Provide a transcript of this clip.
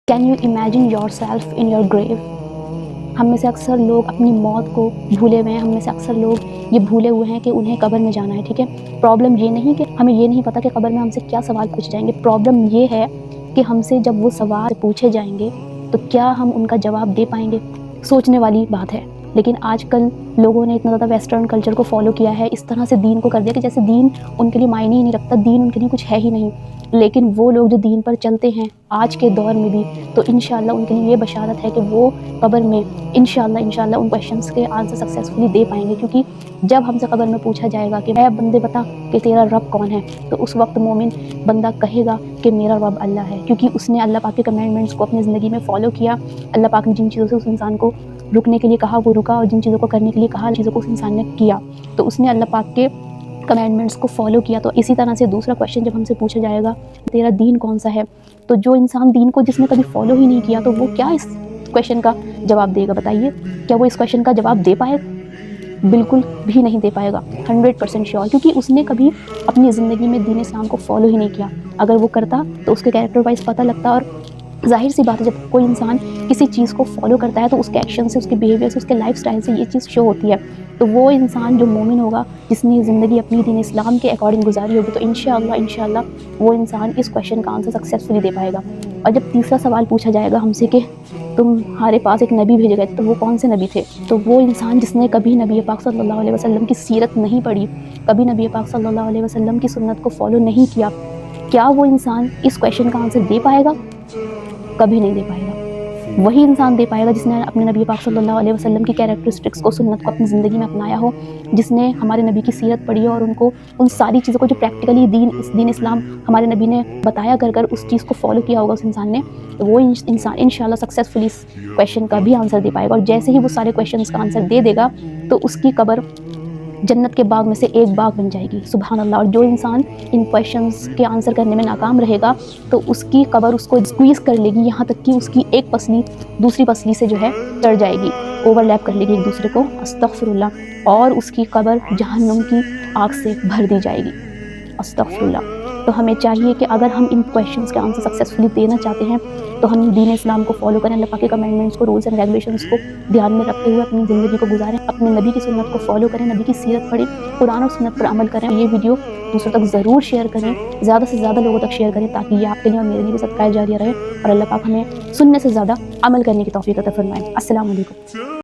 Can you imagine yourself in your grave? ہم میں سے اکثر لوگ اپنی موت کو بھولے ہوئے ہیں، ہم میں سے اکثر لوگ یہ بھولے ہوئے ہیں کہ انہیں قبر میں جانا ہے، ٹھیک ہے؟ پرابلم یہ نہیں کہ ہمیں یہ نہیں پتہ کہ قبر میں ہم سے کیا سوال پوچھے جائیں گے، پرابلم یہ ہے کہ ہم سے جب وہ سوال پوچھے جائیں گے تو کیا ہم ان کا جواب دے پائیں گے؟ سوچنے والی بات ہے۔ لیکن آج کل لوگوں نے اتنا زیادہ ویسٹرن کلچر کو فالو کیا ہے، اس طرح سے دین کو کر دیا کہ جیسے دین ان کے لیے معنی ہی نہیں رکھتا، دین ان کے لیے کچھ ہے ہی نہیں۔ لیکن وہ لوگ جو دین پر چلتے ہیں آج کے دور میں بھی، تو انشاءاللہ ان کے لیے یہ بشارت ہے کہ وہ قبر میں انشاءاللہ ان کویشچنس کے آنسر سکسیسفلی دے پائیں گے، کیونکہ جب ہم سے قبر میں پوچھا جائے گا کہ اے بندے بتا کہ تیرا رب کون ہے، تو اس وقت مومن بندہ کہے گا کہ میرا رب اللہ ہے، کیونکہ اس نے اللہ پاک کے کمانڈمنٹس کو اپنی زندگی میں فالو کیا۔ اللہ پاک نے جن چیزوں سے اس انسان کو رکنے کے لیے کہا وہ رکا، اور جن چیزوں کو کرنے کے لیے کہا چیزوں کو اس انسان نے کیا، تو اس نے اللہ پاک کے کمانڈمنٹس کو فالو کیا۔ تو اسی طرح سے دوسرا کویشچن جب ہم سے پوچھا جائے گا تیرا دین کون سا ہے، تو جو انسان دین کو جس نے کبھی فالو ہی نہیں کیا تو وہ کیا اس کویشچن کا جواب دے گا؟ بتائیے، کیا وہ اس کویشچن کا جواب دے پائے گا؟ بالکل بھی نہیں دے پائے گا، 100% شیور، کیونکہ اس نے کبھی اپنی زندگی میں دین اسلام کو فالو ہی نہیں کیا۔ اگر وہ کرتا تو اس کے کیریکٹر وائز پتہ لگتا، اور ظاہر سی بات ہے جب کوئی انسان کسی چیز کو فالو کرتا ہے تو اس کے ایکشن سے، اس کے بیہیویئر سے، اس کے لائف سٹائل سے یہ چیز شو ہوتی ہے۔ تو وہ انسان جو مومن ہوگا، جس نے زندگی اپنی دین اسلام کے اکارڈنگ گزاری ہوگی، تو انشاءاللہ وہ انسان اس کویشچن کا آنسر سکسیسفلی دے پائے گا۔ اور جب تیسرا سوال پوچھا جائے گا ہم سے کہ تمہارے پاس ایک نبی بھیجے گئے تھے، تو وہ کون سے نبی تھے؟ تو وہ انسان جس نے کبھی نبی پاک صلی اللہ علیہ وسلم کی سیرت نہیں پڑھی، کبھی نبی پاک صلی اللہ علیہ وسلم کی سنت کو فالو نہیں کیا، کیا وہ انسان اس کویشچن کا آنسر دے پائے گا؟ کبھی نہیں دے پائے گا۔ وہی انسان دے پائے گا جس نے اپنے نبی پاک صلی اللہ علیہ وسلم کی کیریکٹرسٹکس کو، سنت کو اپنی زندگی میں اپنایا ہو، جس نے ہمارے نبی کی سیرت پڑھی ہو اور ان ساری چیزوں کو جو پریکٹیکلی دین اسلام ہمارے نبی نے بتایا کر اس چیز کو فالو کیا ہوگا اس انسان نے، تو وہ انسان انشاءاللہ سکسیسفلی اس کویشچن کا بھی آنسر دے پائے گا۔ اور جیسے ہی وہ سارے کویشچنس کا آنسر دے گا تو اس کی قبر جنت کے باغ میں سے ایک باغ بن جائے گی، سبحان اللہ۔ اور جو انسان ان کویشچنس کے آنسر کرنے میں ناکام رہے گا تو اس کی قبر اس کو اسکویز کر لے گی، یہاں تک کہ اس کی ایک پسلی دوسری پسلی سے جو ہے چڑھ جائے گی، اوور لیپ کر لے گی ایک دوسرے کو، استغفر اللہ، اور اس کی قبر جہنم کی آگ سے بھر دی جائے گی، استغفر اللہ۔ تو ہمیں چاہیے کہ اگر ہم ان کویشچنس کے آنسر سکسیسفلی دینا چاہتے ہیں تو ہم دین اسلام کو فالو کریں، اللہ پاک کے کمانڈمنٹس کو، رولس اینڈ ریگولیشنس کو دھیان میں رکھتے ہوئے اپنی زندگی کو گزاریں، اپنے نبی کی سنت کو فالو کریں، نبی کی سیرت پڑھیں، قرآن اور سنت پر عمل کریں۔ یہ ویڈیو دوسروں تک ضرور شیئر کریں، زیادہ سے زیادہ لوگوں تک شیئر کریں، تاکہ یہ آپ کے لیے اور میرے لیے بھی صدقہ جاریہ رہے، اور اللہ پاک ہمیں سننے سے زیادہ عمل کرنے کی توفیق عطا فرمائے۔ السلام علیکم۔